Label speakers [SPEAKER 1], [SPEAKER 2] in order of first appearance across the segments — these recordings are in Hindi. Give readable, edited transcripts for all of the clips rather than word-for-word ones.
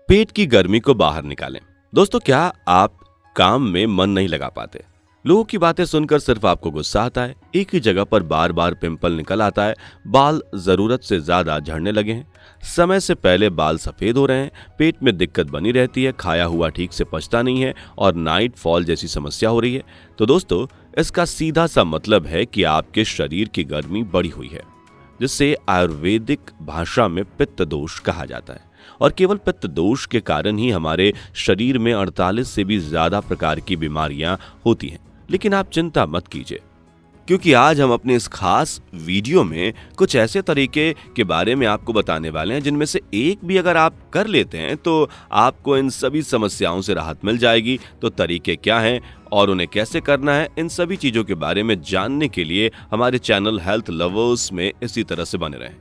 [SPEAKER 1] पेट की गर्मी को बाहर निकालें। दोस्तों, क्या आप काम में मन नहीं लगा पाते? लोगों की बातें सुनकर सिर्फ आपको गुस्सा आता है, एक ही जगह पर बार बार पिंपल निकल आता है, बाल जरूरत से ज्यादा झड़ने लगे हैं, समय से पहले बाल सफेद हो रहे हैं, पेट में दिक्कत बनी रहती है, खाया हुआ ठीक से पचता नहीं है और नाइट फॉल जैसी समस्या हो रही है, तो दोस्तों इसका सीधा सा मतलब है कि आपके शरीर की गर्मी बढ़ी हुई है, जिसे आयुर्वेदिक भाषा में पित्त दोष कहा जाता है। और केवल पित्त दोष के कारण ही हमारे शरीर में 48 से भी ज्यादा प्रकार की बीमारियां होती हैं। लेकिन आप चिंता मत कीजिए, क्योंकि आज हम अपने इस खास वीडियो में कुछ ऐसे तरीके के बारे में आपको बताने वाले हैं जिनमें से एक भी अगर आप कर लेते हैं तो आपको इन सभी समस्याओं से राहत मिल जाएगी। तो तरीके क्या हैं और उन्हें कैसे करना है, इन सभी चीजों के बारे में जानने के लिए हमारे चैनल हेल्थ लवर्स में इसी तरह से बने रहें।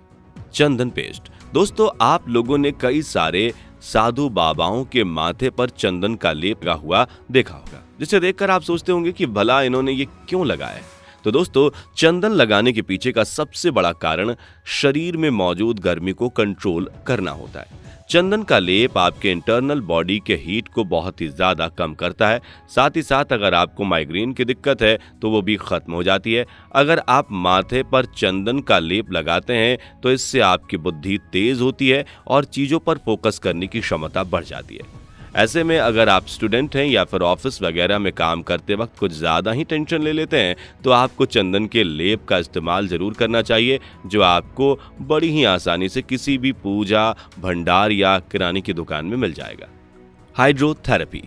[SPEAKER 1] चंदन पेस्ट। दोस्तों, आप लोगों ने कई सारे साधु बाबाओं के माथे पर चंदन का लेप लगा हुआ देखा होगा, जिसे देखकर आप सोचते होंगे कि भला इन्होंने ये क्यों लगाया है। तो दोस्तों, चंदन लगाने के पीछे का सबसे बड़ा कारण शरीर में मौजूद गर्मी को कंट्रोल करना होता है। चंदन का लेप आपके इंटरनल बॉडी के हीट को बहुत ही ज्यादा कम करता है। साथ ही साथ अगर आपको माइग्रेन की दिक्कत है तो वो भी खत्म हो जाती है। अगर आप माथे पर चंदन का लेप लगाते हैं तो इससे आपकी बुद्धि तेज होती है और चीजों पर फोकस करने की क्षमता बढ़ जाती है। ऐसे में अगर आप स्टूडेंट हैं या फिर ऑफिस वगैरह में काम करते वक्त कुछ ज़्यादा ही टेंशन ले लेते हैं तो आपको चंदन के लेप का इस्तेमाल ज़रूर करना चाहिए, जो आपको बड़ी ही आसानी से किसी भी पूजा, भंडार या किराने की दुकान में मिल जाएगा। हाइड्रोथेरेपी।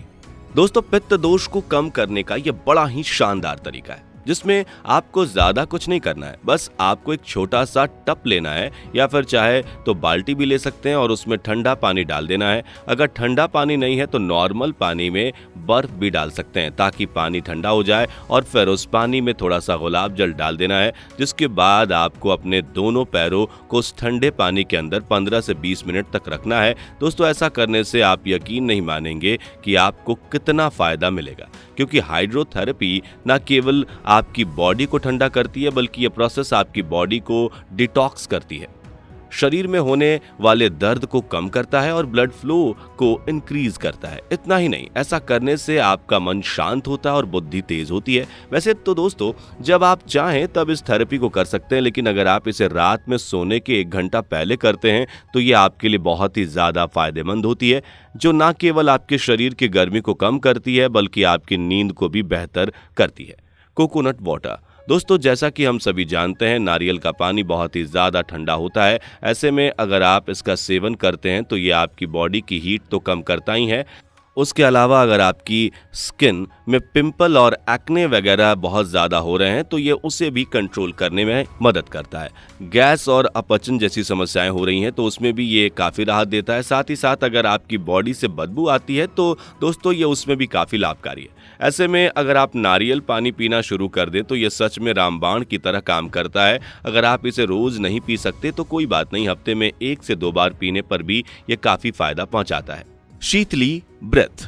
[SPEAKER 1] दोस्तों, पित्त दोष को कम करने का यह बड़ा ही शानदार तरीका है, जिसमें आपको ज्यादा कुछ नहीं करना है। बस आपको एक छोटा सा टप लेना है या फिर चाहे तो बाल्टी भी ले सकते हैं और उसमें ठंडा पानी डाल देना है। अगर ठंडा पानी नहीं है तो नॉर्मल पानी में बर्फ भी डाल सकते हैं ताकि पानी ठंडा हो जाए, और फिर उस पानी में थोड़ा सा गुलाब जल डाल देना है, जिसके बाद आपको अपने दोनों पैरों को उस ठंडे पानी के अंदर 15 से 20 मिनट तक रखना है। दोस्तों, ऐसा करने से आप यकीन नहीं मानेंगे कि आपको कितना फायदा मिलेगा, क्योंकि हाइड्रोथेरेपी न केवल आपकी बॉडी को ठंडा करती है बल्कि यह प्रोसेस आपकी बॉडी को डिटॉक्स करती है, शरीर में होने वाले दर्द को कम करता है और ब्लड फ्लो को इंक्रीज करता है। इतना ही नहीं, ऐसा करने से आपका मन शांत होता है और बुद्धि तेज होती है। वैसे तो दोस्तों, जब आप चाहें तब इस थेरेपी को कर सकते हैं, लेकिन अगर आप इसे रात में सोने के 1 घंटा पहले करते हैं तो ये आपके लिए बहुत ही ज्यादा फायदेमंद होती है, जो न केवल आपके शरीर की गर्मी को कम करती है बल्कि आपकी नींद को भी बेहतर करती है। Coconut water. दोस्तों, जैसा कि हम सभी जानते हैं, नारियल का पानी बहुत ही ज़्यादा ठंडा होता है। ऐसे में अगर आप इसका सेवन करते हैं तो ये आपकी बॉडी की हीट तो कम करता ही है, उसके अलावा अगर आपकी स्किन में पिंपल और एक्ने वगैरह बहुत ज़्यादा हो रहे हैं तो ये उसे भी कंट्रोल करने में मदद करता है। गैस और अपचन जैसी समस्याएं हो रही हैं तो उसमें भी ये काफ़ी राहत देता है। साथ ही साथ अगर आपकी बॉडी से बदबू आती है तो दोस्तों ये उसमें भी काफ़ी लाभकारी है। ऐसे में अगर आप नारियल पानी पीना शुरू कर दें तो ये सच में रामबाण की तरह काम करता है। अगर आप इसे रोज़ नहीं पी सकते तो कोई बात नहीं, हफ्ते में 1 से 2 बार पीने पर भी ये काफ़ी फायदा पहुंचाता है। शीतली ब्रेथ।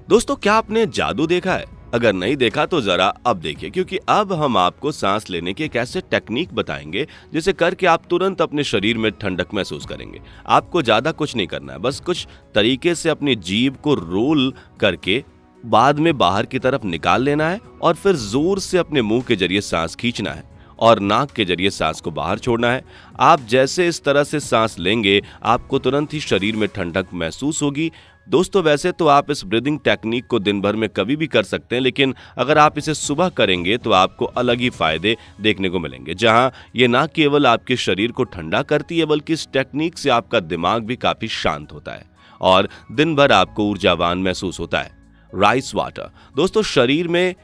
[SPEAKER 1] दोस्तों, क्या आपने जादू देखा है? अगर नहीं देखा तो जरा अब देखिए, क्योंकि अब हम आपको सांस लेने की एक ऐसे टेक्निक बताएंगे जिसे करके आप तुरंत अपने शरीर में ठंडक महसूस करेंगे। आपको ज्यादा कुछ नहीं करना है, बस कुछ तरीके से अपनी जीभ को रोल करके बाद में बाहर की तरफ निकाल लेना है और फिर जोर से अपने मुंह के जरिए सांस खींचना है और नाक के जरिए सांस को बाहर छोड़ना है। आप जैसे इस तरह से सांस लेंगे आपको तुरंत ही शरीर में ठंडक महसूस होगी। दोस्तों, वैसे तो आप इस ब्रीदिंग टेक्निक को दिन भर में कभी भी कर सकते हैं, लेकिन अगर आप इसे सुबह करेंगे तो आपको अलग ही फायदे देखने को मिलेंगे, जहां ये ना केवल आपके शरीर को ठंडा करती है बल्कि इस टेक्निक से आपका दिमाग भी काफी शांत होता है और दिन भर आपको ऊर्जावान महसूस होता है। Rice water. दोस्तों, शरीर में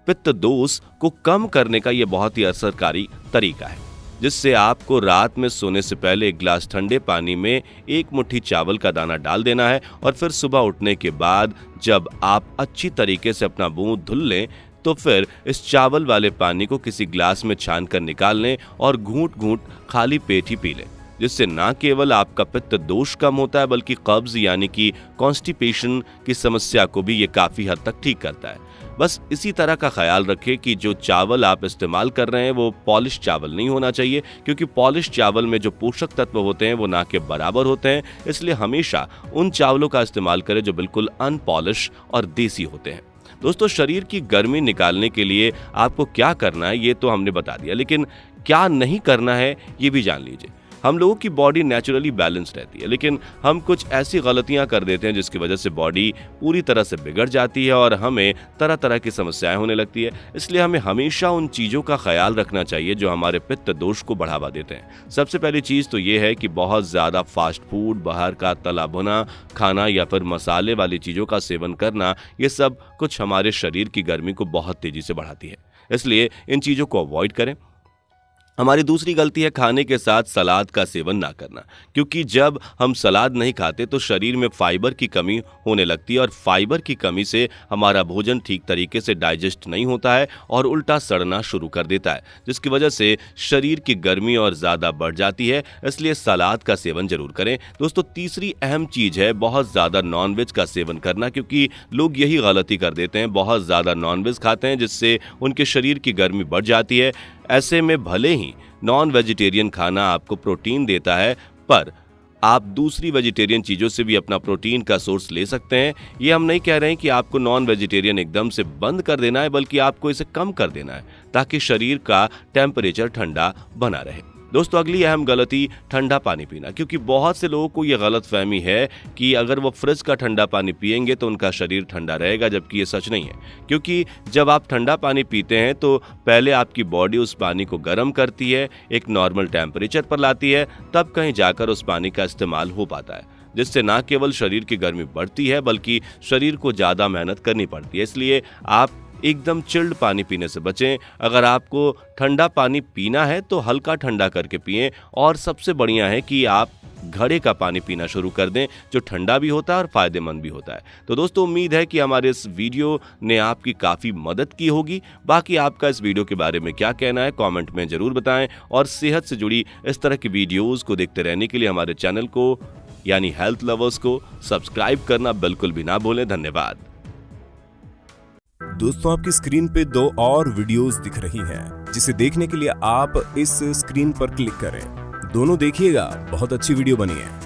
[SPEAKER 1] पित्त दोष को कम करने का यह बहुत ही असरकारी तरीका है, जिससे आपको रात में सोने से पहले 1 गिलास ठंडे पानी में 1 मुट्ठी चावल का दाना डाल देना है और फिर सुबह उठने के बाद जब आप अच्छी तरीके से अपना मुंह धुल लें तो फिर इस चावल वाले पानी को किसी ग्लास में छान कर निकाल लें और घूंट घूंट खाली पेट ही पी लें, जिससे ना केवल आपका पित्त दोष कम होता है बल्कि कब्ज यानी कि कॉन्स्टिपेशन की समस्या को भी ये काफी हद तक ठीक करता है। बस इसी तरह का ख्याल रखें कि जो चावल आप इस्तेमाल कर रहे हैं वो पॉलिश चावल नहीं होना चाहिए, क्योंकि पॉलिश चावल में जो पोषक तत्व होते हैं वो ना के बराबर होते हैं। इसलिए हमेशा उन चावलों का इस्तेमाल करें जो बिल्कुल अनपॉलिश और देसी होते हैं। दोस्तों, शरीर की गर्मी निकालने के लिए आपको क्या करना है ये तो हमने बता दिया, लेकिन क्या नहीं करना है ये भी जान लीजिए। हम लोगों की बॉडी नेचुरली बैलेंस्ड रहती है, लेकिन हम कुछ ऐसी गलतियां कर देते हैं जिसकी वजह से बॉडी पूरी तरह से बिगड़ जाती है और हमें तरह तरह की समस्याएं होने लगती है। इसलिए हमें हमेशा उन चीज़ों का ख्याल रखना चाहिए जो हमारे पित्त दोष को बढ़ावा देते हैं। सबसे पहली चीज़ तो ये है कि बहुत ज़्यादा फास्ट फूड, बाहर का तला भुना खाना या फिर मसाले वाली चीज़ों का सेवन करना, ये सब कुछ हमारे शरीर की गर्मी को बहुत तेज़ी से बढ़ाती है। इसलिए इन चीज़ों को अवॉइड करें। हमारी दूसरी गलती है खाने के साथ सलाद का सेवन ना करना, क्योंकि जब हम सलाद नहीं खाते तो शरीर में फाइबर की कमी होने लगती है और फाइबर की कमी से हमारा भोजन ठीक तरीके से डाइजेस्ट नहीं होता है और उल्टा सड़ना शुरू कर देता है, जिसकी वजह से शरीर की गर्मी और ज़्यादा बढ़ जाती है। इसलिए सलाद का सेवन जरूर करें। दोस्तों, तीसरी अहम चीज़ है बहुत ज़्यादा नॉनवेज का सेवन करना, क्योंकि लोग यही गलती कर देते हैं, बहुत ज़्यादा नॉनवेज खाते हैं जिससे उनके शरीर की गर्मी बढ़ जाती है। ऐसे में भले ही नॉन वेजिटेरियन खाना आपको प्रोटीन देता है, पर आप दूसरी वेजिटेरियन चीज़ों से भी अपना प्रोटीन का सोर्स ले सकते हैं। ये हम नहीं कह रहे हैं कि आपको नॉन वेजिटेरियन एकदम से बंद कर देना है, बल्कि आपको इसे कम कर देना है ताकि शरीर का टेम्परेचर ठंडा बना रहे। दोस्तों, अगली अहम गलती ठंडा पानी पीना, क्योंकि बहुत से लोगों को यह गलतफहमी है कि अगर वो फ्रिज का ठंडा पानी पिएंगे तो उनका शरीर ठंडा रहेगा, जबकि ये सच नहीं है। क्योंकि जब आप ठंडा पानी पीते हैं तो पहले आपकी बॉडी उस पानी को गर्म करती है, एक नॉर्मल टेम्परेचर पर लाती है, तब कहीं जाकर उस पानी का इस्तेमाल हो पाता है, जिससे ना केवल शरीर की गर्मी बढ़ती है बल्कि शरीर को ज़्यादा मेहनत करनी पड़ती है। इसलिए आप एकदम चिल्ड पानी पीने से बचें। अगर आपको ठंडा पानी पीना है तो हल्का ठंडा करके पिएं, और सबसे बढ़िया है कि आप घड़े का पानी पीना शुरू कर दें, जो ठंडा भी होता है और फ़ायदेमंद भी होता है। तो दोस्तों, उम्मीद है कि हमारे इस वीडियो ने आपकी काफ़ी मदद की होगी। बाकी आपका इस वीडियो के बारे में क्या कहना है कमेंट में ज़रूर बताएं, और सेहत से जुड़ी इस तरह की वीडियोज़ को देखते रहने के लिए हमारे चैनल को यानी हेल्थ लवर्स को सब्सक्राइब करना बिल्कुल भी ना भूलें। धन्यवाद।
[SPEAKER 2] दोस्तों, आपकी स्क्रीन पे 2 और वीडियोस दिख रही हैं, जिसे देखने के लिए आप इस स्क्रीन पर क्लिक करें। दोनों देखिएगा, बहुत अच्छी वीडियो बनी है।